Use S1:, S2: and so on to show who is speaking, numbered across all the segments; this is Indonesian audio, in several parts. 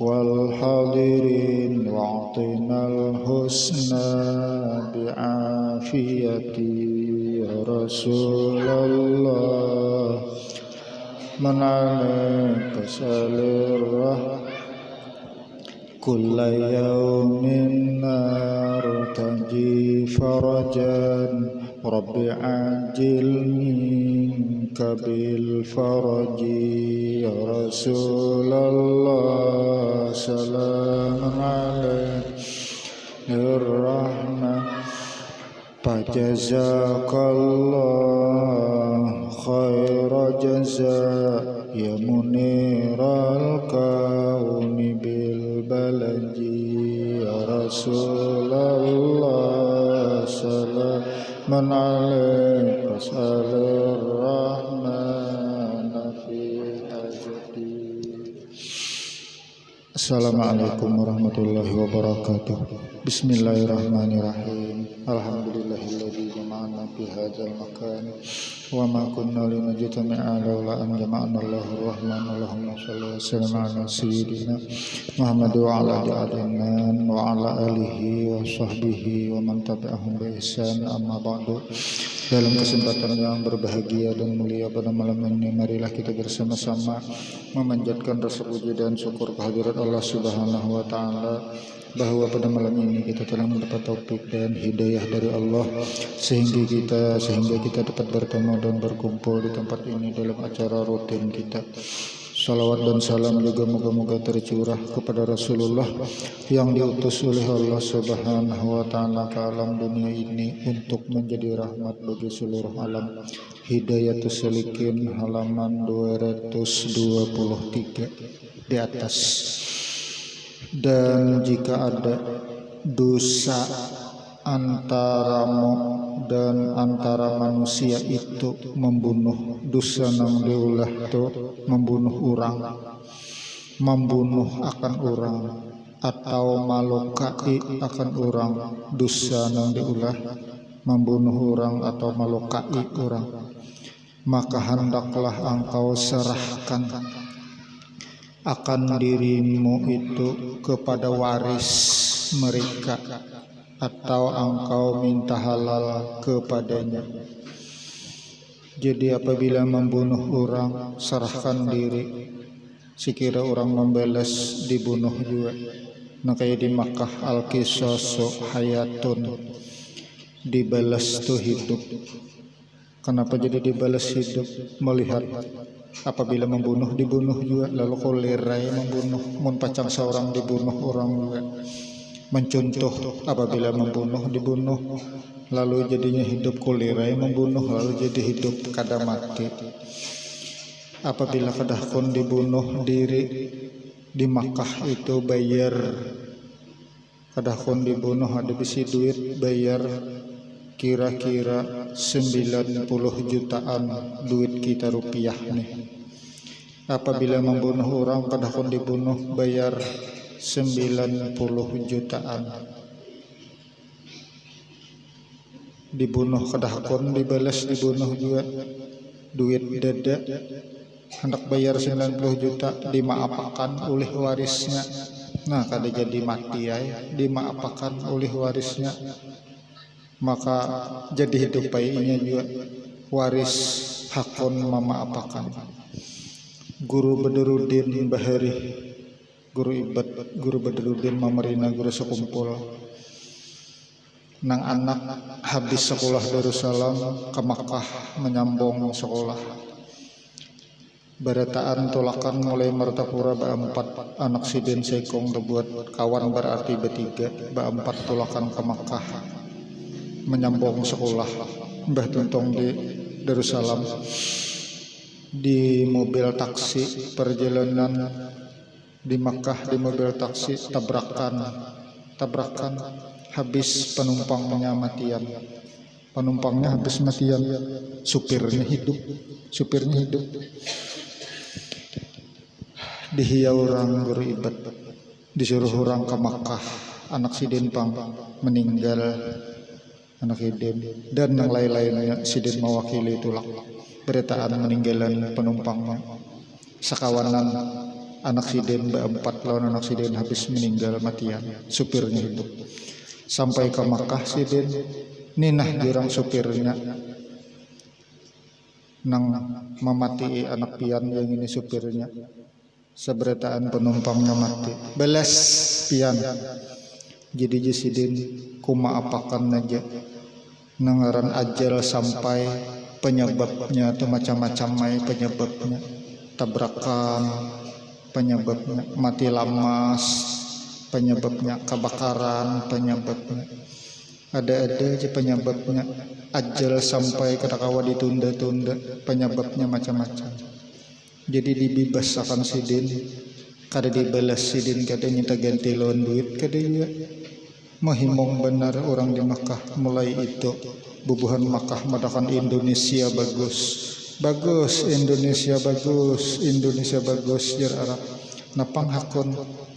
S1: والحاضرين واعطنا الحسنى بعافيتي يا رسول الله من عليك صل كل يوم نرتجي فرجا رب عجل منك بالفرج يا رسول الله سلام عليك الرحمة فجزاك الله خير جزاء يا منير الكون بالبلد يا رسول الله سلام عليك صل الرحمن في حاجتي. Assalamualaikum warahmatullahi wabarakatuh. Bismillahirrahmanirrahim. Alhamdulillahilladzi jama'ana fi hadzal makan wa ma kunna linajtami'a laula an jama'ana Allahur Rahman. Allahumma shalli wa sallim ala sayyidina Muhammad wa ala alihi wa ala alihi wa sahbihi wa man tabi'ahum bi ihsan, amma ba'du. Dalam kesempatan yang berbahagia dan mulia pada malam ini, marilah kita bersama-sama memanjatkan rasa puji dan syukur kehadirat Allah Subhanahu wa taala bahwa pada malam ini kita telah mendapat taufik dan hidayah dari Allah sehingga kita dapat bertemu dan berkumpul di tempat ini dalam acara rutin kita. Salawat dan salam juga moga-moga tercurah kepada Rasulullah yang diutus oleh Allah Subhanahu wa taala ke alam dunia ini untuk menjadi rahmat bagi seluruh alam. Hidayatus Salikin halaman 223 di atas. Dan jika ada dosa antaramu dan antara manusia itu membunuh, dosa nang diulah itu membunuh orang, membunuh akan orang atau malukai akan orang, dosa nang diulah membunuh orang atau malukai orang, maka hendaklah engkau serahkan akan dirimu itu kepada waris mereka atau engkau minta halal kepadanya. Jadi apabila membunuh orang, serahkan diri. Sekira orang membalas dibunuh juga. Nah kayak di Makkah al-qisasu hayatun, dibalas tuh hidup. Kenapa jadi dibalas hidup? Melihat apabila membunuh dibunuh juga, lalu kolerai membunuh, mun pacang seorang dibunuh orang juga. Mencontoh apabila membunuh dibunuh, lalu jadinya hidup kolerai membunuh, lalu jadi hidup kada mati. Apabila kadahkon dibunuh diri di Makkah itu bayar, kadahkon dibunuh ada bisi duit bayar kira-kira 90 jutaan duit kita rupiah nih. Apabila membunuh orang kadahkon dibunuh bayar 90 jutaan. Dibunuh kadahkon dibalas dibunuh juga duit dada, hendak bayar 90 juta dimaafkan oleh warisnya. Nah kada jadi mati ya, dimaafkan oleh warisnya, maka jadi hidup bayinya juga waris hakon memaafkan. Guru Badruddin Bahari, Guru Badruddin Mamarina, guru sekumpul nang anak habis sekolah Darussalam ke Makkah menyambung sekolah. Barataan tolakan mulai Martapura ba-4 anak sidin sekong terbuat kawan berarti bertiga ba-4 tolakan ke Makkah menyambung sekolah. Mbah Tuntong di Darussalam di mobil taksi perjalanan di Makkah, di mobil taksi tabrakan habis penumpangnya matian, habis matian, supirnya hidup dihiau orang guru ibad, disuruh orang ke Makkah, anak sidin pang meninggal, anak sidin dan yang lain-lainnya sidin mewakili tulak beritaan meninggalan penumpangnya sakawanan anak siden berempat lawan anak siden habis meninggal matian, supirnya hidup. Sampai ke Makkah siden ninah jurang supirnya nang memati anak pian yang ini supirnya. Seberataan penumpangnya mati, belas pian. Jadi jesidin kuma apakan aja nengaran ajal sampai penyebabnya tuh macam-macam mai penyebabnya, tabrakan penyebabnya, mati lamas penyebabnya, kebakaran penyebabnya, ada aja penyebabnya, ajal sampai kadakawa ditunda-tunda penyebabnya macam-macam. Jadi dibebasakan sidin, kada dibalas sidin, kada minta ganti lawan duit, kada juga mahimong benar orang di Makkah. Mulai itu bubuhan Makkah madakan Indonesia bagus Indonesia bagus jar Arab napang hakon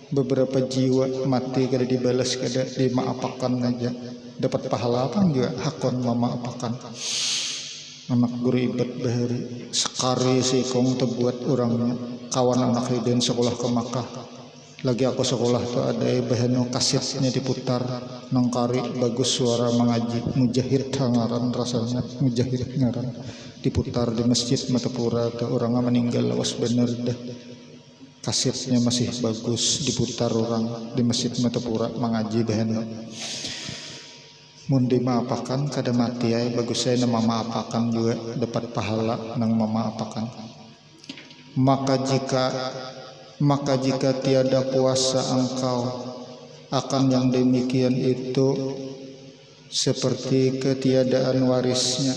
S1: beberapa jiwa mati kada dibalas, kada dimaapakan aja dapat pahala apa juga hakon memaapakan. Anak guru ibad bahari sekari si kong terbuat orangnya kawan anak hidden sekolah ke Makkah. Lagi aku sekolah tuh ada bahano kasetnya diputar nangkari bagus suara mengaji mujahid ngaran rasanya mujahid ngaran diputar di masjid Matapura tuh orangnya meninggal lawas bener dah. Kasetnya masih bagus diputar orang di masjid Matapura mengaji bahano. Mundi maapakan kada mati ay bagus saya nama maapakan juga dapat pahala nang memaapakan. Maka jika tiada kuasa engkau akan yang demikian itu seperti ketiadaan warisnya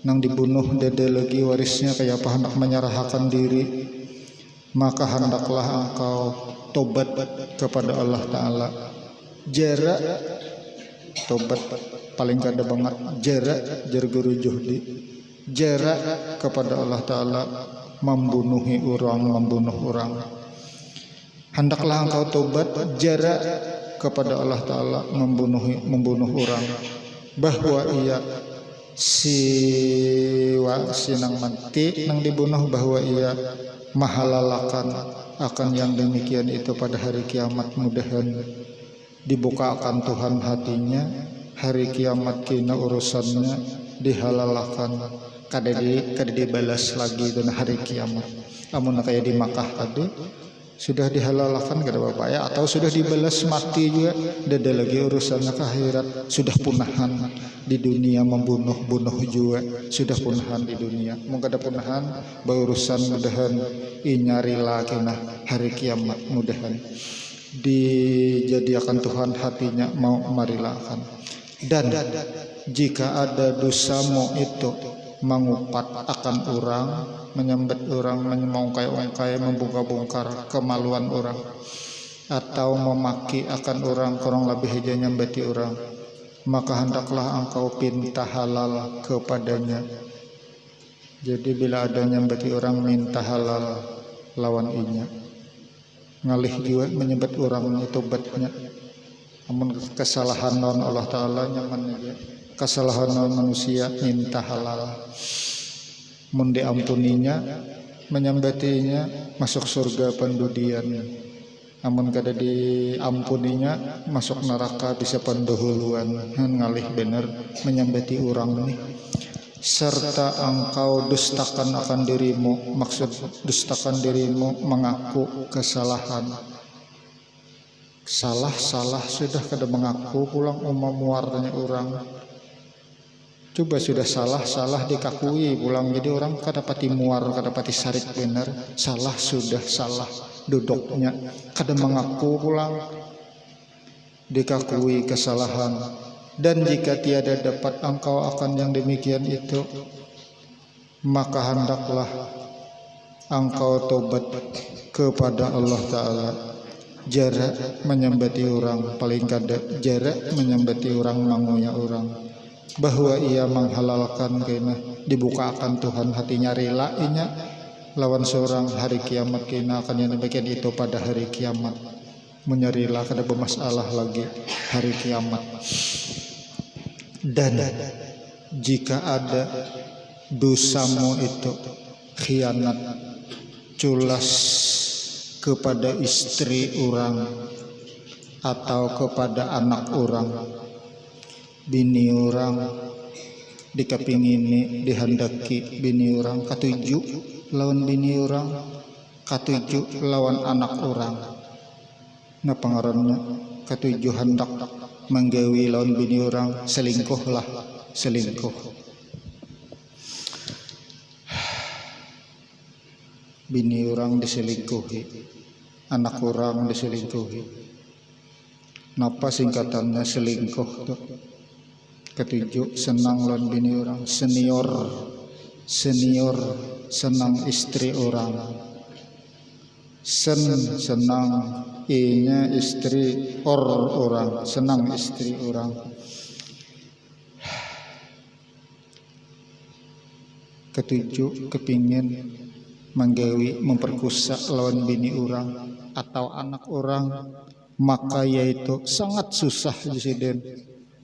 S1: nang dibunuh dede lagi warisnya kayak apa hendak menyerahkan diri, maka hendaklah engkau tobat kepada Allah Ta'ala. Jarak tobat paling kada banget jarak guru juhdi jarak kepada Allah Ta'ala membunuh orang. Hendaklah engkau tobat jarak kepada Allah Ta'ala membunuh orang, bahwa ia sinang mati nang dibunuh bahwa ia mahalalakan akan yang demikian itu pada hari kiamat. Mudahan dibukakan Tuhan hatinya hari kiamat kina urusannya dihalalkan kada dibalas lagi dan hari kiamat. Amun kayak di Makkah tadi sudah dihalalkan kada apa ya, atau sudah dibalas mati juga dada lagi urusannya ke akhirat. Sudah punahan di dunia membunuh juga sudah punahan di dunia, mau kada punahan berurusan mudahan inyari lagi nah hari kiamat. Mudahan dijadikan Tuhan hatinya mau marilakan. Dan jika ada dosamu itu mengupat akan orang, menyambat orang, menyemongkai-ongkai, membongkar-bongkar kemaluan orang, atau memaki akan orang, kurang lebih aja nyambati orang, maka hendaklah engkau pinta halal kepadanya. Jadi bila ada nyambati orang minta halal lawan inya, ngalih juga menyebut orang itu batnya. Namun kesalahan non Allah Ta'ala nyaman aja, kesalahan non manusia minta halal, mun diampuninya menyambatinya masuk surga pendudian, namun kada diampuninya masuk neraka bisa pendahuluan. Ngalih bener menyambati orang nih. Serta engkau dustakan akan dirimu, maksud dustakan dirimu mengaku kesalahan. Salah sudah kada mengaku pulang muarnya orang. Coba sudah salah dikakui pulang, jadi orang kada pati muar, kada pati sarik bener. Salah duduknya kada mengaku pulang, dikakui kesalahan. Dan jika tiada dapat engkau akan yang demikian itu, maka hendaklah engkau tobat kepada Allah Ta'ala. Jarak menyambati orang, paling kada jarak menyambati orang, manguya orang, bahwa ia menghalalkan kena dibukakan Tuhan hatinya rela inya lawan seorang hari kiamat kena akan yang demikian itu pada hari kiamat. Menyarilah kada bermasalah lagi hari kiamat. Dan jika ada dosamu itu khianat, culas kepada istri orang atau kepada anak orang, bini orang dikepingini dihendaki bini orang, katuju lawan bini orang, katuju lawan anak orang. Nah pengarannya katuju hendak menggawi lawan bini orang, selingkuh lah, selingkuh. Bini orang diselingkuhi, anak orang diselingkuhi. Napa singkatannya selingkuh tuh? Ketujuh, senang lawan bini orang, senior senang istri orang, senang inya istri orang, senang istri orang. Ketujuh, kepingin menggawi memperkusa lawan bini orang atau anak orang, maka yaitu sangat susah disiden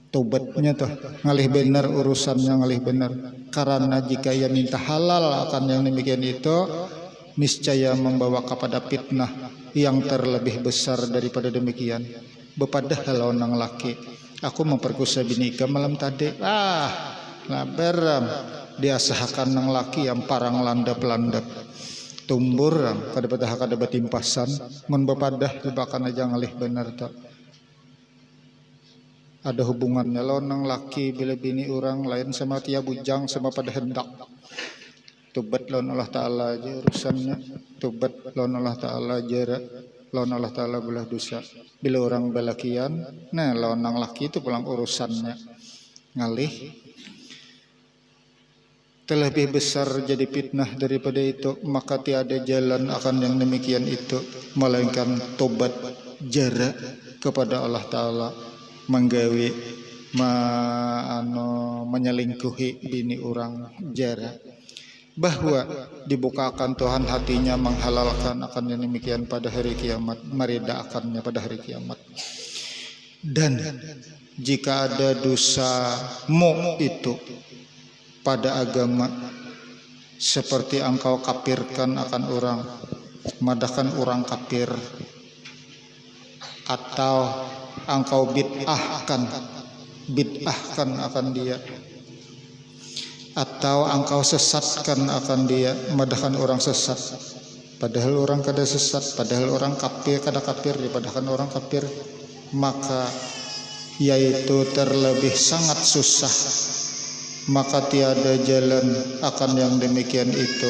S1: tobatnya tuh, ngalih benar urusannya, ngalih benar. Karena jika ia minta halal akan yang demikian itu, niscaya membawa kepada fitnah yang terlebih besar daripada demikian. Bepadah lawan nang laki, aku memperkosa bini ika malam tadi, laberam diasahakan nang laki yang parang landap tumburam kada bedah kada betimpasan mun bepadah jebakan aja ngalih benar tak ada hubungannya lawan nang laki bila bini orang lain sama tia bujang sama pada hendak. Tobat lawan Allah Ta'ala aja urusannya, tobat lawan Allah Ta'ala aja, lawan Allah Ta'ala belah dosa. Bila orang belakian, nah lawan nang laki itu pulang urusannya ngalih. Terlebih besar jadi fitnah daripada itu, maka tiada jalan akan yang demikian itu melainkan tobat jarak kepada Allah Ta'ala, menggawi menyelingkuhi bini orang jarak, bahwa dibukakan Tuhan hatinya menghalalkan akan yang demikian pada hari kiamat, meredakannya pada hari kiamat. Dan jika ada dosamu itu pada agama seperti engkau kafirkan akan orang, madahkan orang kafir, atau engkau bid'ahkan akan dia, atau engkau sesatkan akan dia, madahkan orang sesat padahal orang kada sesat, padahal orang kafir kada kafir, padahal orang kafir, maka yaitu terlebih sangat susah, maka tiada jalan akan yang demikian itu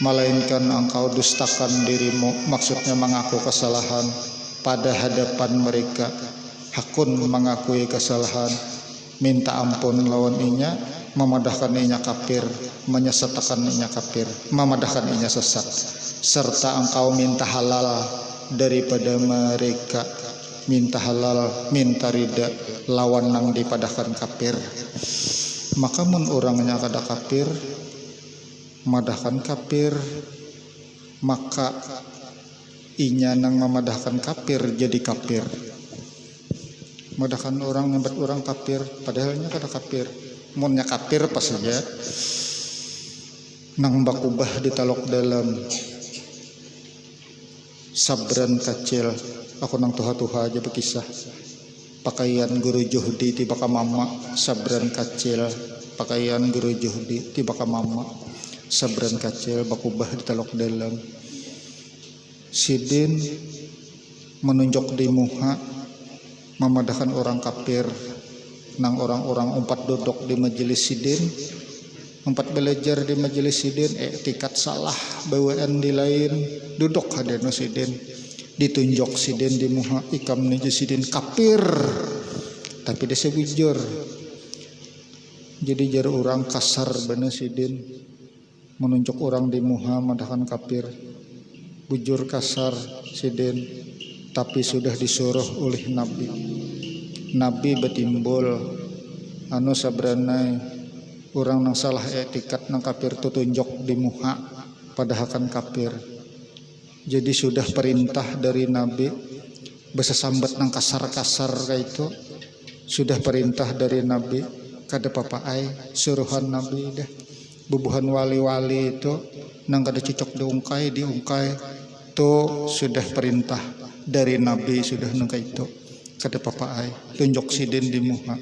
S1: melainkan engkau dustakan dirimu, maksudnya mengaku kesalahan pada hadapan mereka, hakun mengakui kesalahan, minta ampun lawan inya, memadahkan inya kafir, menyesatkan inya kafir, memadahkan inya sesat, serta engkau minta halal daripada mereka, minta halal, minta rida lawan nang dipadahkan kafir. Maka mun orangnya kada kafir, madahkan kafir, maka inya nang memadahkan kafir jadi kafir. Madahkan orang nyambat orang kafir padahalnya kada kafir, munnya kafir pas saja nang bakubah ditalok dalam sabran kecil. Aku nang tuha-tuha aja berkisah pakaian guru juhdi tiba ka mama, sabran kecil pakaian guru juhdi tiba ka mama, sabran kecil bakubah ditalok dalam. Sidin menunjuk di muha memadahkan orang kafir, nang orang-orang umpat duduk di majelis sidin, umpat belajar di majelis sidin, tikat salah bawaan di lain duduk hadeno sidin, ditunjuk sidin di muha, ikam nuju sidin kafir tapi desa bujur, jadi jar orang kasar bener sidin menunjuk orang di muha madahkan kafir, bujur kasar sidin, tapi sudah disuruh oleh Nabi betimbul sabranai orang nang salah etikat nang kafir tu tunjuk di muha padahakan kafir. Jadi sudah perintah dari Nabi besesambat nang kasar-kasar kayak itu, sudah perintah dari Nabi kada papaai suruhan Nabi dah bubuhan wali-wali itu nang kada cocok diungkai Itu sudah perintah dari Nabi sudah nungka itu. Kata papa ai tunjuk sidin di muha.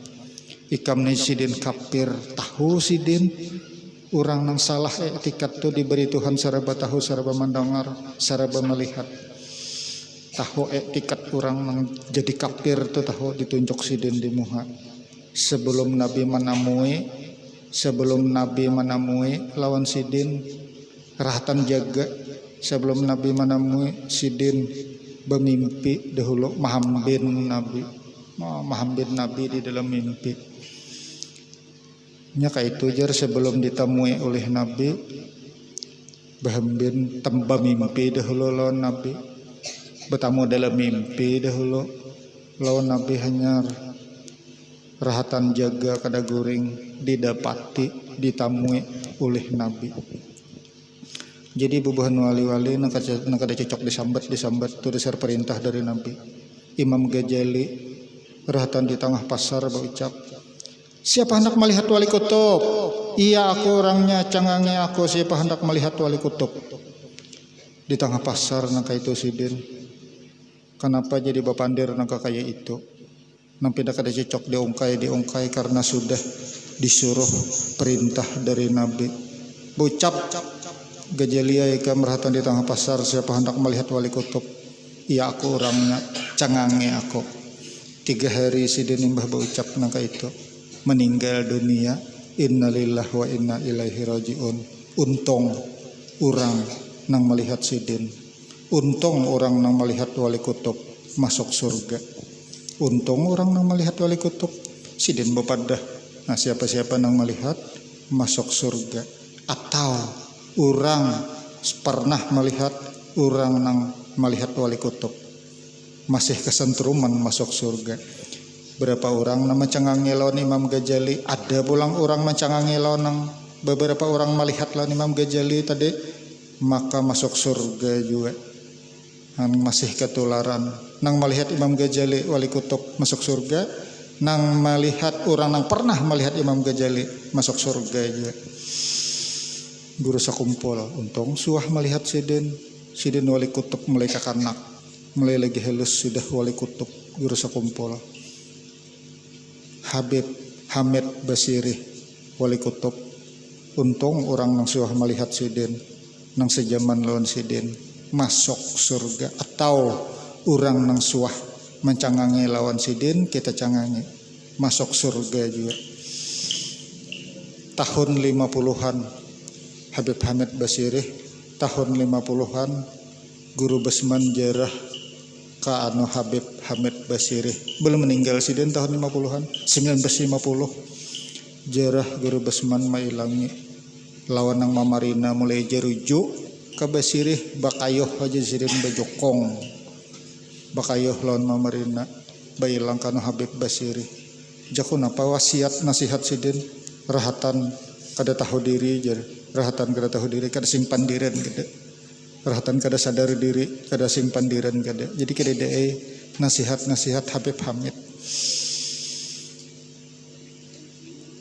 S1: Ikam ni sidin kafir tahu sidin. Orang nang salah etikat tu diberi Tuhan saraba tahu saraba mendengar saraba melihat. Tahu etikat orang nang jadi kafir tu tahu ditunjuk sidin di muha. Sebelum Nabi menamui lawan sidin rahatan jaga. Sebelum Nabi menamui sidin bermimpi dahulu mahambin Nabi di dalam mimpi. Nya kayak itu jar sebelum ditemui oleh Nabi bahambin tembak mimpi dahulu lawan Nabi bertamu dalam mimpi dahulu lawan Nabi hanya rahatan jaga kada guring didapati ditamui oleh Nabi. Jadi bubuhan wali-wali nak kada cocok disambat tu dasar perintah dari Nabi. Imam Ghazali rahatan di tengah pasar berucap, siapa hendak melihat wali kutub? Iya aku orangnya, cangange aku. Siapa hendak melihat wali kutub? Di tengah pasar nangka itu sidin. Kenapa jadi bapandir nangka kayak itu? Nampi dak ada cocok diungkai karena sudah disuruh perintah dari Nabi. Bucap Gajalia ika merhatan di tengah pasar, siapa hendak melihat wali kutub? Iya aku orangnya, cangange aku. 3 hari sidin imbah berucap nangka itu. Meninggal dunia, innalillahi wa inna ilaihi rajiun. Untung orang nang melihat sidin, untung orang nang melihat wali kutub masuk surga. Untung orang nang melihat wali kutub sidin bepadah. Nah siapa-siapa nang melihat masuk surga. Atau orang pernah melihat orang nang melihat wali kutub masih kesentruman masuk surga. Berapa orang nama cangange lawan Imam Ghazali, ada pulang orang mencangange lawan beberapa orang melihat lawan Imam Ghazali tadi, maka masuk surga juga. Nang masih ketularan nang melihat Imam Ghazali wali kutub masuk surga, nang melihat orang nang pernah melihat Imam Ghazali masuk surga juga. Guru sakumpul untung suah melihat sidin wali kutub mulai kakanak mulai lagi halus sudah wali kutub guru sakumpul. Habib Hamid Basiri wali kutub, untung orang nang suah melihat sidin nang sejaman lawan sidin masuk surga. Atau orang nang suah mencangangi lawan sidin kita cangangi masuk surga juga. Tahun 50-an Habib Hamid Basiri, tahun 50-an guru Basman jarah ka anu Habib Hamid Basiri belum meninggal sidin tahun 50-an 1950 jarah guru Basman mailangi lawan nang mamarina mulai jerujuk ka Basiri bakayuh aja sidin bajokong bakayuh lawan mamarina bailang kana Habib Basiri jakun apa wasiat nasihat sidin rahatan kada tahu diri jar rahatan kada tahu diri kada sing pandiran kada rahatan kada sadar diri kada sing pandiran kada. Jadi kada dae nasihat Habib Hamid.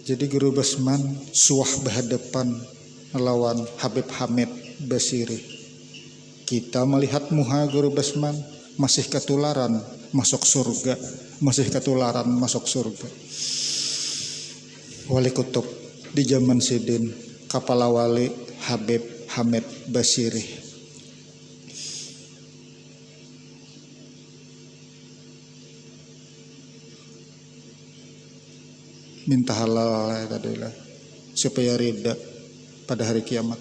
S1: Jadi guru Basman suah berhadapan lawan Habib Hamid Basiri. Kita melihat muha guru Basman masih ketularan masuk surga, masih ketularan masuk surga. Wali kutub di zaman sidin Kepala Wali Habib Hamid Basiri. Minta halal tadilah supaya rida pada hari kiamat.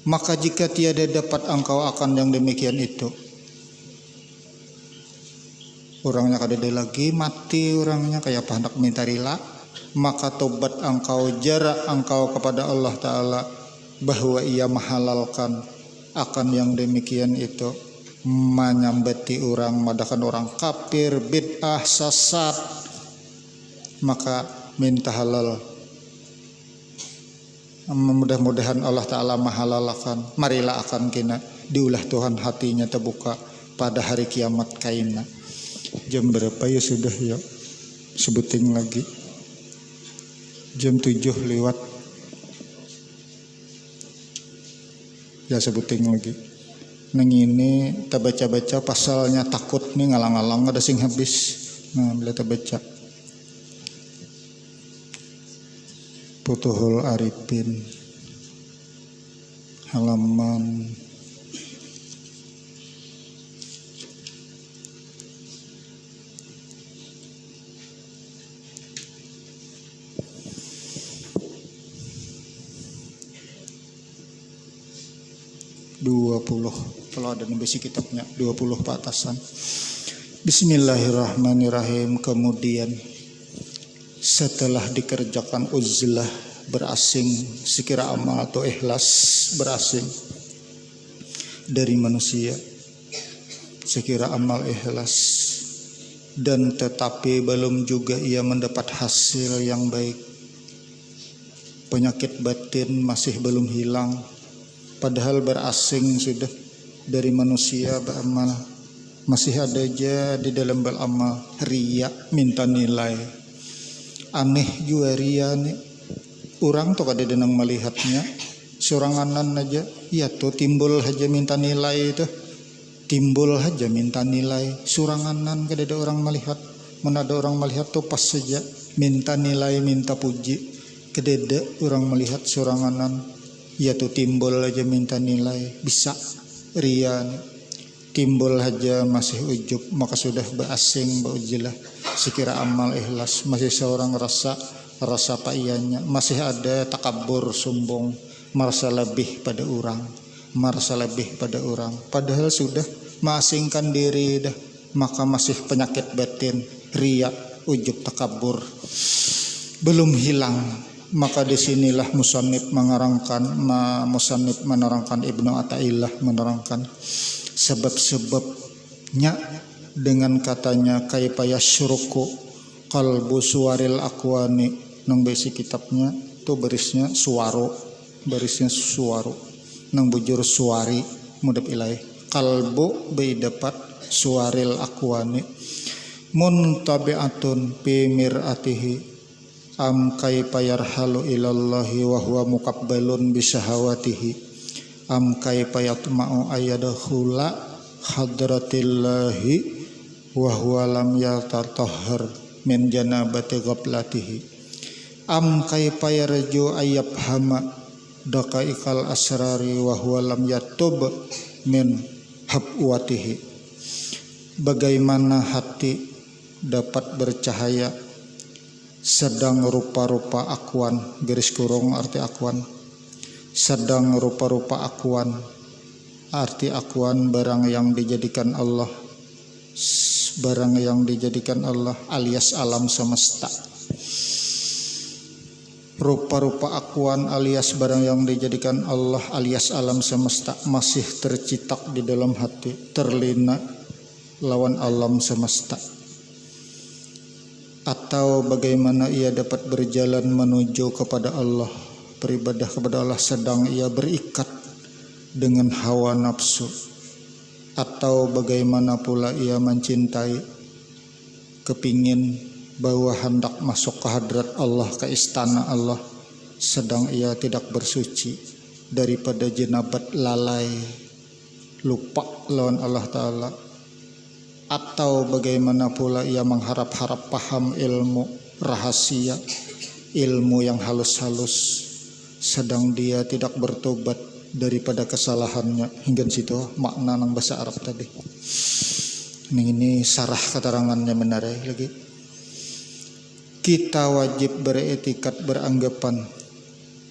S1: Maka jika tiada dapat engkau akan yang demikian itu, orangnya kada ada lagi mati orangnya kayak apa hendak minta rila, maka tobat engkau jarak engkau kepada Allah Ta'ala bahwa ia menghalalkan akan yang demikian itu, menyambati orang madakan orang kafir bid'ah sesat, maka minta halal. Mudah-mudahan Allah Ta'ala menghalalkan marilah akan kina diulah Tuhan hatinya terbuka pada hari kiamat kaina. Jam berapa ya sudah ya sebuting lagi jam 7 lewat ya sebuting lagi Neng ini kita baca-baca pasalnya takut nih ngalang-ngalang ada sing habis. Nah bila kita baca Futuhul Arifin halaman 20, kalau ada besi kitabnya 20 patasan. Bismillahirrahmanirrahim. Kemudian setelah dikerjakan uzlah berasing, sekira amal atau ikhlas berasing dari manusia, sekira amal ikhlas, dan tetapi belum juga ia mendapat hasil yang baik, penyakit batin masih belum hilang, padahal berasing sudah dari manusia beramal, masih ada aja di dalam beramal riya, minta nilai. Aneh juga riya nih, orang tuh kada denang melihatnya, soranganan aja, ya tuh timbul aja minta nilai itu, timbul aja minta nilai, soranganan kada ada orang melihat, mana ada orang melihat tuh pas saja minta nilai, minta puji, kada ada orang melihat soranganan. Ya tuh timbul aja minta nilai, bisa riya timbul aja masih ujub, maka sudah berasing baujilah sekira amal ikhlas, masih seorang rasa payahnya, masih ada takabur sombong, merasa lebih pada orang, padahal sudah mengasingkan diri dah, maka masih penyakit batin riya, ujub, takabur belum hilang. Maka disinilah musannif menerangkan Ibnu Athaillah menerangkan sebab-sebabnya dengan katanya kaifa yasyruku qalbu suwaril akwani, nang besi kitabnya tuh barisnya suwaro nang bujur suwari mudap ilaih kalbu dapat suwaril akwani muntabi'atun fi mir'atihi am kaifa yarhalu ilallahi wa huwa muqabbalun bisahawatihi am kaifa yatma'u ayyadkhula hadratillahi wa huwa lam yatatahhar min janabati ghablatihi am kaifa yarju ayyabhama daqaiqal asrari wa huwa lam yatub min habwatihi. Bagaimana hati dapat bercahaya sedang rupa-rupa akwan, garis kurung arti akwan, sedang rupa-rupa akwan, arti akwan barang yang dijadikan Allah, alias alam semesta. Rupa-rupa akwan alias barang yang dijadikan Allah alias alam semesta masih tercetak di dalam hati, terlena lawan alam semesta. Atau bagaimana ia dapat berjalan menuju kepada Allah, beribadah kepada Allah sedang ia berikat dengan hawa nafsu. Atau bagaimana pula ia mencintai, kepingin bahwa hendak masuk ke hadrat Allah, ke istana Allah, sedang ia tidak bersuci daripada jenabat lalai, lupa lawan Allah Ta'ala. Atau bagaimana pula ia mengharap-harap paham ilmu rahasia, ilmu yang halus-halus, sedang dia tidak bertobat daripada kesalahannya. Hingga situ makna nang bahasa Arab tadi. Ini sarah keterangannya benar lagi. Kita wajib beretikat, beranggapan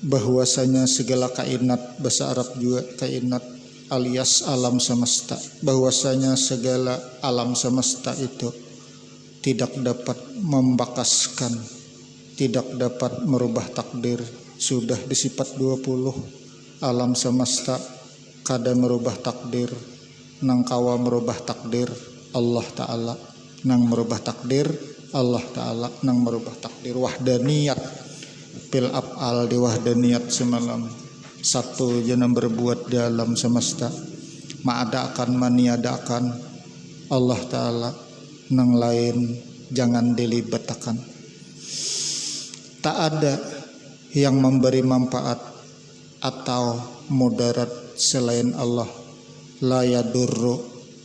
S1: bahwasanya segala kainat, bahasa Arab juga kainat alias alam semesta, bahwasanya segala alam semesta itu tidak dapat membakaskan, tidak dapat merubah takdir. Sudah disifat 20 alam semesta kada merubah takdir, nang kawa merubah takdir Allah Ta'ala, nang merubah takdir Allah Ta'ala, nang merubah takdir wahdaniyat pil af'al di wahdaniyat semalam. Satu jenam berbuat dalam semesta, ma'adakan maniadakan Allah Ta'ala, nang lain jangan dilibatakan. Tak ada yang memberi manfaat atau mudarat selain Allah, la yadurru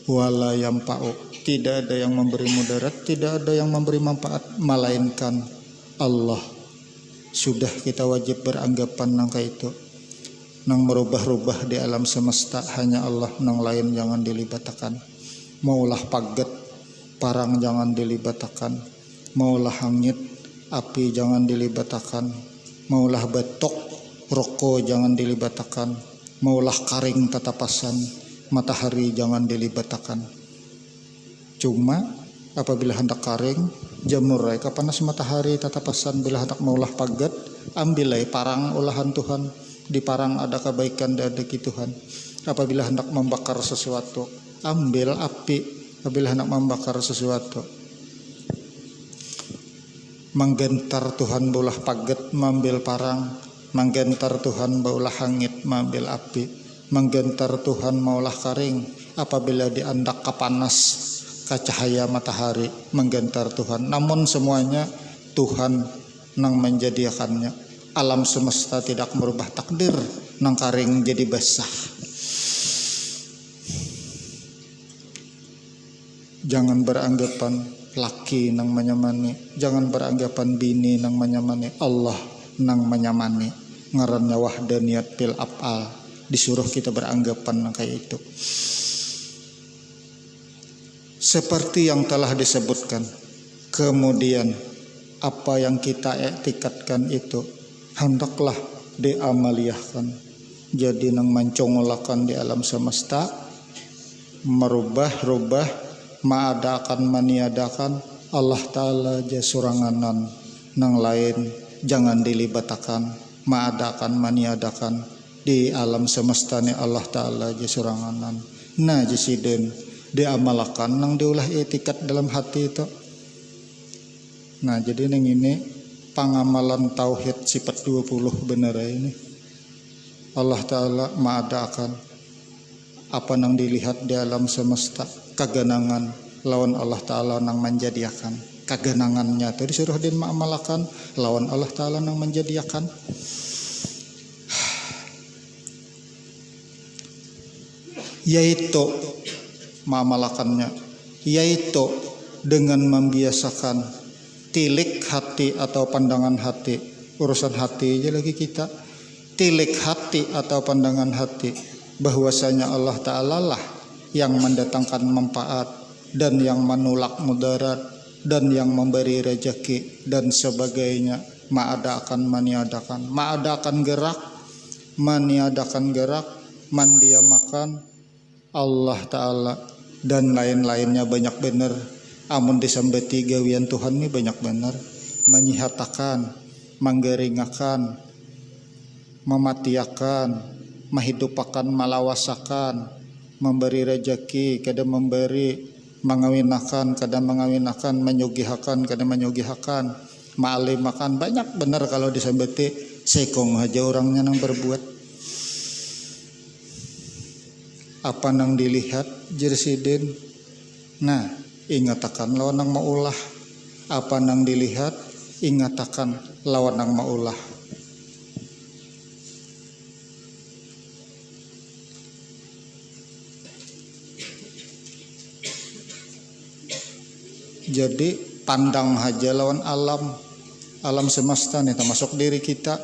S1: wa la yanfa'u. Tidak ada yang memberi mudarat, tidak ada yang memberi manfaat melainkan Allah. Sudah kita wajib beranggapan nangka itu. Nang merubah-rubah di alam semesta hanya Allah, nang lain jangan dilibatakan. Maulah paget parang jangan dilibatakan, maulah hangit api jangan dilibatakan, maulah betok rokok jangan dilibatakan, maulah karing tatapasan matahari jangan dilibatakan. Cuma apabila hendak karing jamur panas matahari tatapasan, bila hendak maulah paget ambilai parang olahan Tuhan, di parang ada kebaikan dan ada Tuhan. Apabila hendak membakar sesuatu ambil api, apabila hendak membakar sesuatu menggentar Tuhan baulah paget mengambil parang, menggentar Tuhan baulah hangit mengambil api, menggentar Tuhan maulah karing apabila diandak kepanas cahaya matahari menggentar Tuhan. Namun semuanya Tuhan nang menjadikannya. Alam semesta tidak merubah takdir nang karing jadi basah. Jangan beranggapan laki nang menyamani, jangan beranggapan bini nang menyamani, Allah nang menyamani. Ngarannya wahdaniyat fil af'al, disuruh kita beranggapan nang kayak itu. Seperti yang telah disebutkan, kemudian apa yang kita etikatkan itu hendaklah diamaliyahkan. Jadi nang mencongolakan di alam semesta, merubah-rubah, maadakan maniadakan, Allah Ta'ala jasuranganan, nang lain jangan dilibatakan, maadakan maniadakan di alam semesta ni Allah Ta'ala jasuranganan. Nah jasiden diamalkan nang diulah etikat dalam hati itu. Nah jadi neng ini pengamalan tauhid sifat 20 bener ini. Allah Ta'ala maadakan apa nang dilihat di alam semesta kaganangan lawan Allah Ta'ala nang menjadiakan. Kaganangannya itu disuruh diamalkan lawan Allah Ta'ala nang menjadiakan. Yaitu mengamalkannya, yaitu dengan membiasakan tilik hati atau pandangan hati. Urusan hati aja lagi kita, tilik hati atau pandangan hati, bahwasanya Allah Ta'ala lah yang mendatangkan manfaat dan yang menolak mudarat dan yang memberi rezeki dan sebagainya. Maadakan maniadakan, maadakan gerak, maniadakan gerak, mandiamakan Allah Ta'ala dan lain-lainnya banyak bener. Amun disambeti gawian Tuhan ini banyak bener. Menyihatakan, menggeringakan, mematiakan, menghidupakan, malawasakan, memberi rezeki, kada memberi, mengawinakan, kada mengawinakan, menyugihakan, kada menyugihakan, ma'alimakan. Banyak bener kalau disambeti. Sekong aja orangnya nang berbuat. Apa nang dilihat jersiden. Nah ingatakan lawan nang maulah. Apa nang dilihat ingatakan lawan nang maulah. Jadi pandang aja lawan alam semesta nih termasuk diri kita.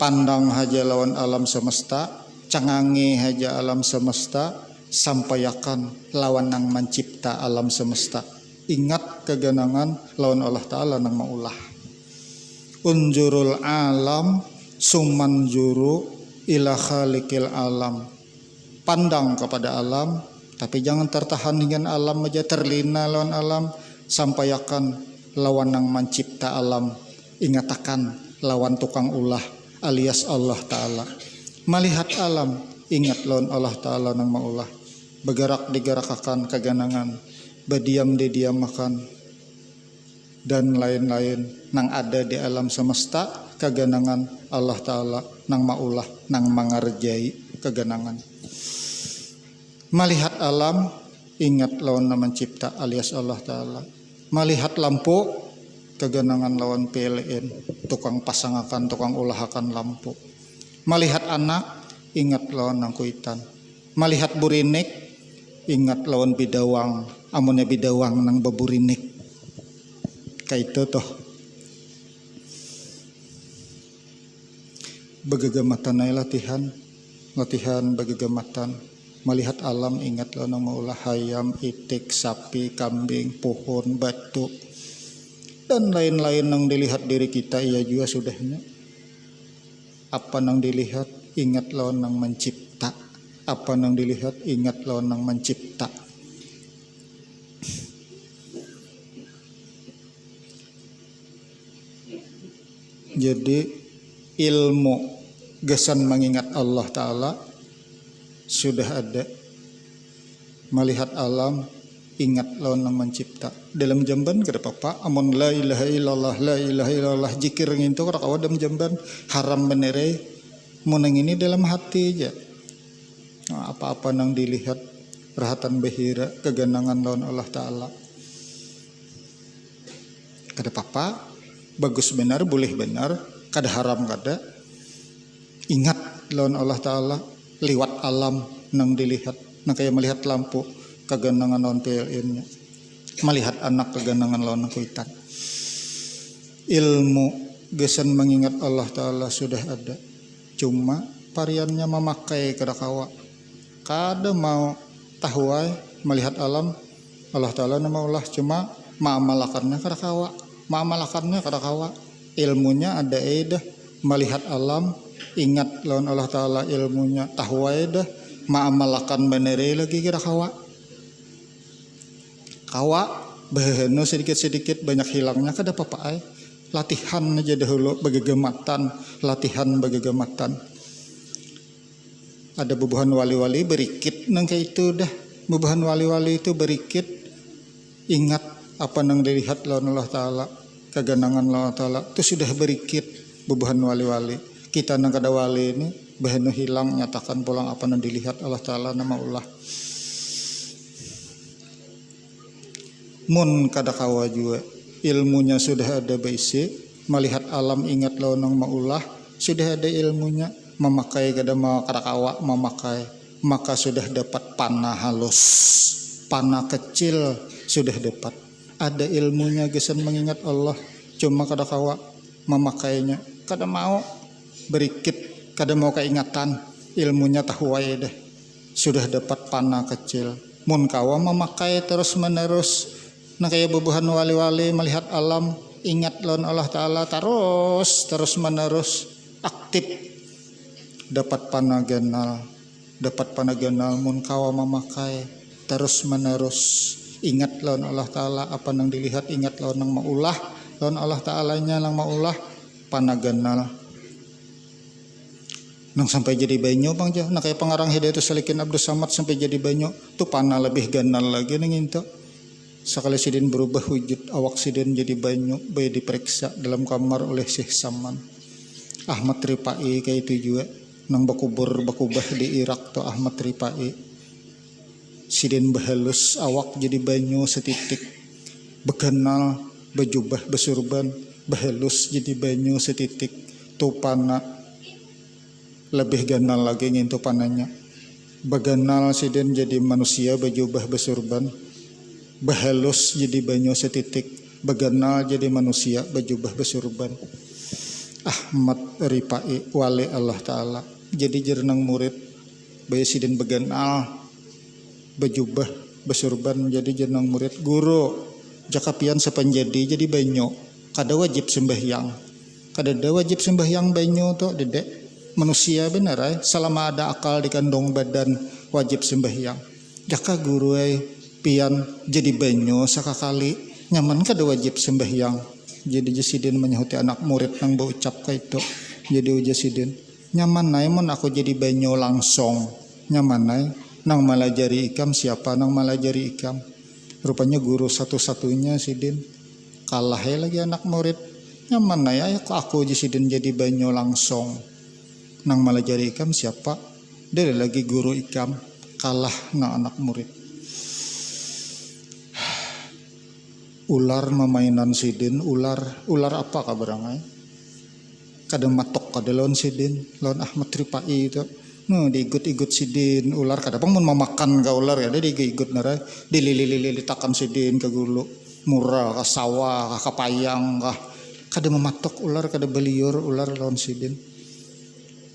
S1: Pandang aja lawan alam semesta, cangangi haja alam semesta, sampaikan lawan nang mencipta alam semesta. Ingat keganangan lawan Allah Ta'ala nang maulah. Unjurul alam sumanjuru ila khaliqil alam. Pandang kepada alam, tapi jangan tertahan dengan alam aja, terlina lawan alam. Sampaikan lawan nang mencipta alam. Ingatakan lawan tukang ulah alias Allah Ta'ala. Melihat alam, ingat lawan Allah Ta'ala nang maulah. Bergerak digerakakan keganangan, berdiam didiamakan, dan lain-lain nang ada di alam semesta keganangan Allah Ta'ala nang maulah, nang mengerjai keganangan. Melihat alam, ingat lawan nang mencipta alias Allah Ta'ala. Melihat lampu, keganangan lawan PLN, tukang pasangakan, tukang ulahakan lampu. Melihat anak, ingat lawan nang kuitan. malihat burinik ingat lawan bidawang, amunnya bidawang nang baburinik kayak itu toh. Begegamatan ay latihan begegamatan, melihat alam ingat lawan maulah hayam, itik, sapi, kambing, pohon, batu dan lain-lain yang dilihat diri kita, ia juga sudahnya. Apa yang dilihat ingat lawan yang mencipta, apa yang dilihat ingat lawan yang mencipta. Jadi ilmu gesan mengingat Allah Ta'ala sudah ada. Melihat alam ingat lawan yang mencipta. Dalam jamban kada apa amun la ilaha illallah zikir ngintu kada kawa dalam jamban haram benere munang ini dalam hati aja. Apa-apa nang dilihat rahatan bahira keganangan lawan Allah Ta'ala kada apa bagus benar boleh benar kada haram kada ingat lawan Allah Ta'ala liwat alam nang dilihat nang kayak melihat lampu keganangan lawan PLN-nya, melihat anak keganangan lawan kuitan. Ilmu gesan mengingat Allah Ta'ala sudah ada, cuma variannya memakai kada kawa. Kada mau tahuai melihat alam Allah Ta'ala nama Allah, cuma maamalakannya kada kawa. Maamalakannya kada kawa. Ilmunya ada dah melihat alam ingat lawan Allah Ta'ala, ilmunya tahuai dah maamalakan benere lagi kada kawa. Kawa baheno sedikit-sedikit banyak hilangnya kada apa-apa ay. Latihan aja dahulu begegamatan, latihan begegamatan. Ada bubuhan wali-wali berikit nang kayak itu dah. Bubuhan wali-wali itu berikit ingat apa nang dilihat lawan Allah Ta'ala, keganangan Allah Ta'ala itu sudah berikit bubuhan wali-wali. Kita nang kada wali ini baheno hilang nyatakan pulang apa nang dilihat Allah Ta'ala nama Allah. Mun kada kawa juga ilmunya sudah ada basic, melihat alam ingat lawan nang maulah sudah ada ilmunya, memakai kada mau kada kawa memakai, maka sudah dapat panah halus, panah kecil sudah dapat. Ada ilmunya gesan mengingat Allah, cuma kada kawa memakainya, kada mau berikit, kada mau keingatan, ilmunya tahu wae deh sudah dapat panah kecil. Mun kawa memakai terus menerus nah kayak bubuhan wali-wali melihat alam ingat lawan Allah Ta'ala terus menerus aktif dapat panaganal mun kawa memakai terus menerus ingat lawan Allah Ta'ala apa nang dilihat ingat lawan nang maulah lawan Allah Ta'alanya nang maulah panaganal nang sampai jadi banyu bang jah nah kayak pengarang Hidayatus Salikin Abdul Samad sampai jadi banyu tuh panah lebih ganal lagi nang itu. Sekali sidin berubah wujud awak sidin jadi banyu, bayi diperiksa dalam kamar oleh Syekh Saman. Ahmad Ripai kayak itu juga nang bakubah di Irak tuh Ahmad Ripai. Sidin bahalus awak jadi banyu setitik, beganal bejubah besurban bahalus jadi banyu setitik, tuh panah lebih ganal lagi ngintu panahnya. Beganal sidin jadi manusia bejubah besurban. Bahalus jadi banyu setitik, beganal jadi manusia bejubah besurban. Ahmad Ripai wali Allah Ta'ala jadi jernang murid bayi sidin beganal bejubah besurban jadi jernang murid guru jakapian sepanjadi jadi banyu kada wajib sembahyang banyu tuh dedek manusia benar ay selama ada akal di kandung badan wajib sembahyang jaka guru ay pian jadi banyu sakakali nyaman kada wajib sembahyang. Jadi jasidin menyahuti anak murid nang berucap kayak itu. Jadi jasidin nyaman nai mun aku jadi banyu langsung nyaman nai nang malajari ikam siapa nang malajari ikam. Rupanya guru satu-satunya sidin kalah lagi anak murid nyaman nai aku jasidin jadi banyu langsung nang malajari ikam siapa dia lagi guru ikam kalah nang anak murid. Ular memainan sidin ular apa kabarangai kada matok kada lawan sidin lawan Ahmad Ripai itu No diigut-igut sidin ular kadang mun memakan ka ular ya diigut nara dililililitakan sidin ke gulu murah ka sawah ka kapayang ka kada mematok ular kada beliur ular lawan sidin.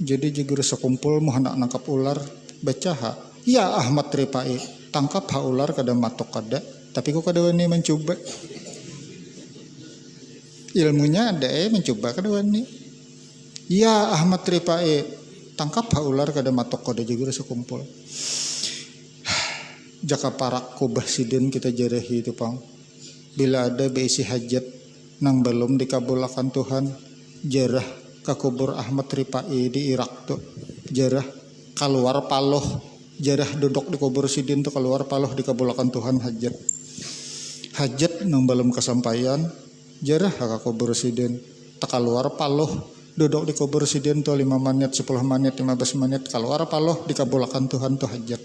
S1: Jadi jiguru sakumpul mau hendak nangkap ular baca ha ya Ahmad Ripai tangkap ha ular kada matok kada tapi kok kada wani mencoba ilmunya ada mencoba kada wani ya Ahmad Ripai tangkap ha ular kada matok kada juga sekumpul. Jaka parak kubah sidin kita jarahi itu pang. Bila ada beisi hajat nang belum dikabulkan Tuhan, jarah ka kubur Ahmad Ripai di Irak tuh. Jarah keluar paloh, jarah duduk di kubur sidin tuh keluar paloh dikabulkan Tuhan hajat. Hajat nang belum kesampaian, jarah ka kubur sidin tak keluar paloh. Duduk di kubur sidin tuh 5 menit, 10 menit, 15 menit keluar paloh dikabulkan Tuhan tuh hajat.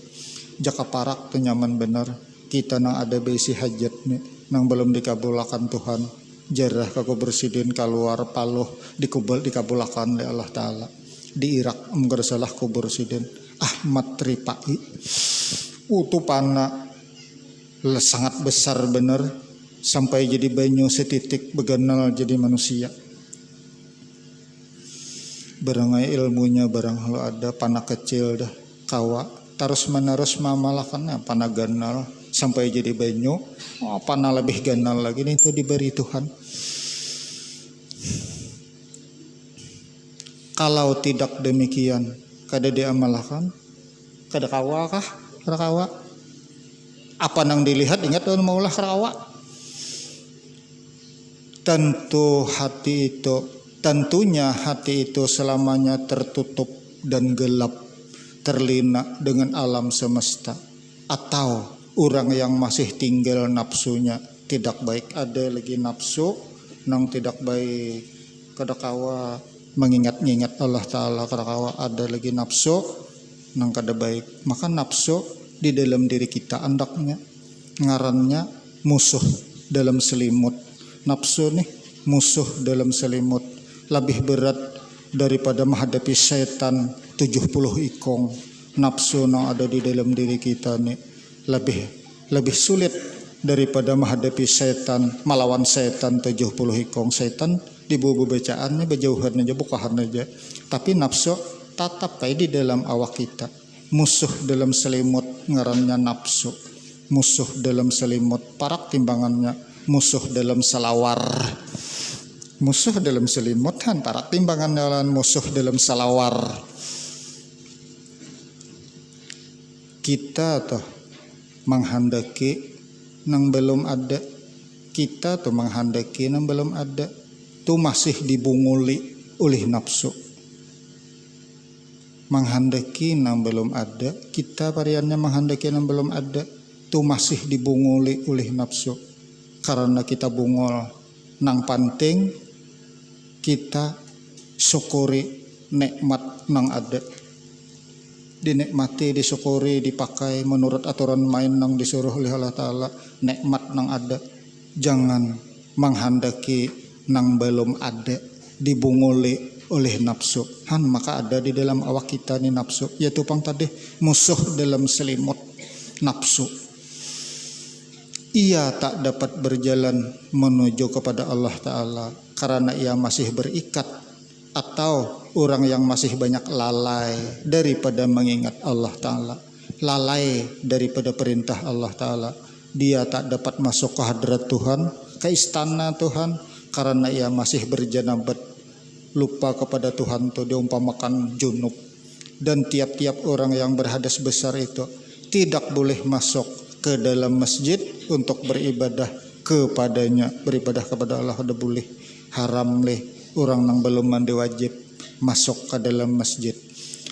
S1: Jaka parak tuh nyaman bener kita nang ada beisi hajat nih nang belum dikabulkan Tuhan jarah ke kubur sidin keluar paloh dikabulkan oleh Allah Ta'ala di Irak enggak salah kubur sidin Ahmad Ripai utupana sangat besar bener sampai jadi banyu setitik beganal jadi manusia. Barangai ilmunya barang lo ada panah kecil dah kawa terus menerus mamalakan panah ganal sampai jadi banyu panah lebih ganal lagi ini itu diberi Tuhan. Kalau tidak demikian kada diamalkan kada kawa kah kada kawa apa nang dilihat ingat tuh maulah kawa tentunya hati itu selamanya tertutup dan gelap, terlena dengan alam semesta. Atau orang yang masih tinggal nafsunya tidak baik, ada lagi nafsu nang tidak baik. Kadakawa mengingat-ingat Allah Ta'ala, kadakawa ada lagi nafsu nang kada baik. Maka nafsu di dalam diri kita andaknya ngarannya musuh dalam selimut. Nafsu nih musuh dalam selimut. Lebih berat daripada menghadapi setan 70 ikong. Nafsu yang ada di dalam diri kita nih lebih sulit daripada menghadapi setan, melawan setan 70 ikong. Setan di bubu bacaannya berjauhan aja bukahan aja. Tapi nafsu tetap kayak di dalam awak kita. Musuh dalam selimut ngarannya nafsu. Musuh dalam selimut parak timbangannya. Musuh dalam selawar. Musuh dalam selimut antara timbangan jalan musuh dalam salawar. Kita tuh menghendaki nang belum ada, kita tuh menghendaki nang belum ada, tuh masih dibunguli oleh nafsu. Menghendaki nang belum ada, kita variannya menghendaki nang belum ada, tuh masih dibunguli oleh nafsu. Karena kita bungol nang penting kita syukuri nikmat nang ada, dinikmati, disyukuri, dipakai menurut aturan main nang disuruh oleh Allah Ta'ala. Nikmat nang ada, jangan menghendaki nang belum ada, dibunguli oleh nafsu. Maka ada di dalam awak kita nih nafsu, yaitu pang tadi musuh dalam selimut nafsu. Ia tak dapat berjalan menuju kepada Allah Ta'ala karena ia masih berikat, atau orang yang masih banyak lalai daripada mengingat Allah Ta'ala, lalai daripada perintah Allah Ta'ala. Dia tak dapat masuk ke hadrat Tuhan, ke istana Tuhan, karena ia masih berjanabat, lupa kepada Tuhan. Itu diumpamakan junub. Dan tiap-tiap orang yang berhadas besar itu tidak boleh masuk ke dalam masjid untuk beribadah kepadanya. Beribadah kepada Allah ada boleh, haram leh orang yang belum mandi wajib masuk ke dalam masjid.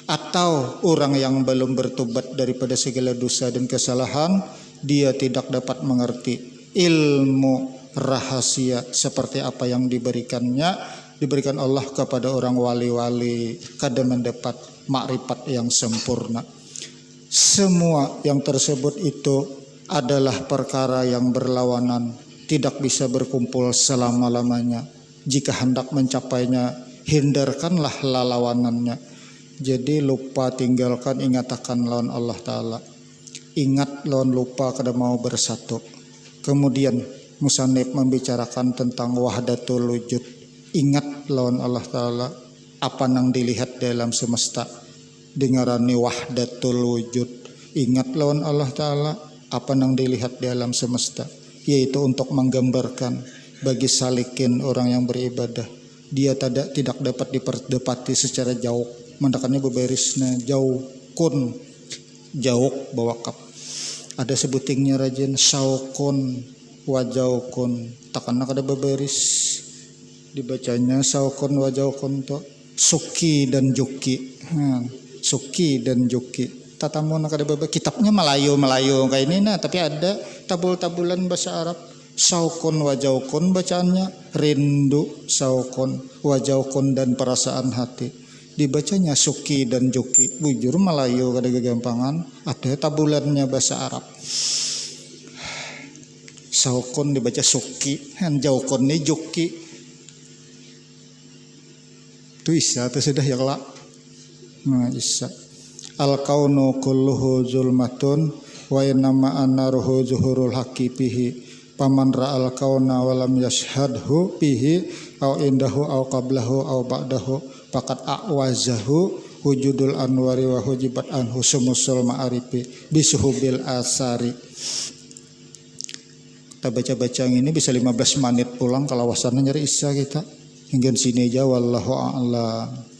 S1: Atau orang yang belum bertobat daripada segala dosa dan kesalahan, dia tidak dapat mengerti ilmu rahasia seperti apa yang diberikan Allah kepada orang wali-wali, kada mendapat makrifat yang sempurna. Semua yang tersebut itu adalah perkara yang berlawanan, tidak bisa berkumpul selama-lamanya. Jika hendak mencapainya, hindarkanlah lawanannya. Jadi lupa tinggalkan, ingat akan lawan Allah Ta'ala. Ingat lawan lupa kada mau bersatu. Kemudian musannif membicarakan tentang wahdatul wujud. Ingat lawan Allah Ta'ala apa nang dilihat dalam semesta. Dengarani wahdatul wujud. Ingat lawan Allah Ta'ala apa nang dilihat dalam semesta. Yaitu untuk menggambarkan bagi salikin orang yang beribadah. Dia tidak dapat diperdebati secara jauh. Mandakannya beberisnya jauh kun jauh bawa kap. Ada sebutingnya rajin saukun wajaukun. Takana kada beberis dibacanya saukun wajaukun to suki dan juki. Suki dan juki. Tatamu kada bebe kitabnya Melayu kayak ini nah, tapi ada tabul-tabulan bahasa Arab. Saukun wajaukun bacaannya rindu saukun wajaukun dan perasaan hati. Dibacanya suki dan juki. Bujur Melayu kada gagampangan. Ada tabulannya bahasa Arab. Saukun dibaca suki, jaukun ni juki. Tu isa tu sudah ya kelak. Nah isa. Al kaunu kulluhu zulmatun wa innama annaruhu zuhurul haqqi bihi. Paman ra'al kauna walam yashhadhu bihi au indahu au qablahu au ba'dahu faqad a'wazahu wujudul anwari wa hujibat anhu sumusul ma'arifi bisuhubil asari. Kita baca-baca ini bisa 15 menit pulang kalau wasannya nyari isya kita. Hingga sini aja wallahu a'lam.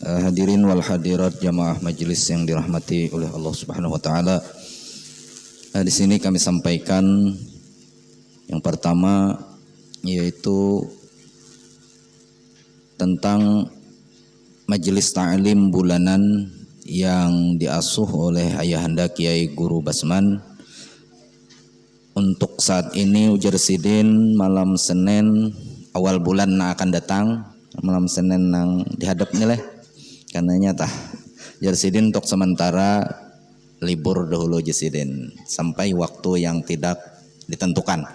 S2: Hadirin wal hadirat jamaah majelis yang dirahmati oleh Allah Subhanahu wa taala. Di sini kami sampaikan yang pertama yaitu tentang majelis ta'lim bulanan yang diasuh oleh Ayahanda Kiai Guru Basman. Untuk saat ini ujar sidin malam Senin awal bulan akan datang, malam Senin nang dihadapnya lah. Karenanya tah Jersidin untuk sementara libur dahulu Jersidin sampai waktu yang tidak ditentukan.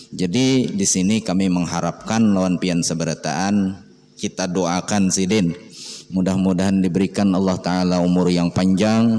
S2: Jadi di sini kami mengharapkan lawan pian seberataan kita doakan Sidin mudah-mudahan diberikan Allah Ta'ala umur yang panjang.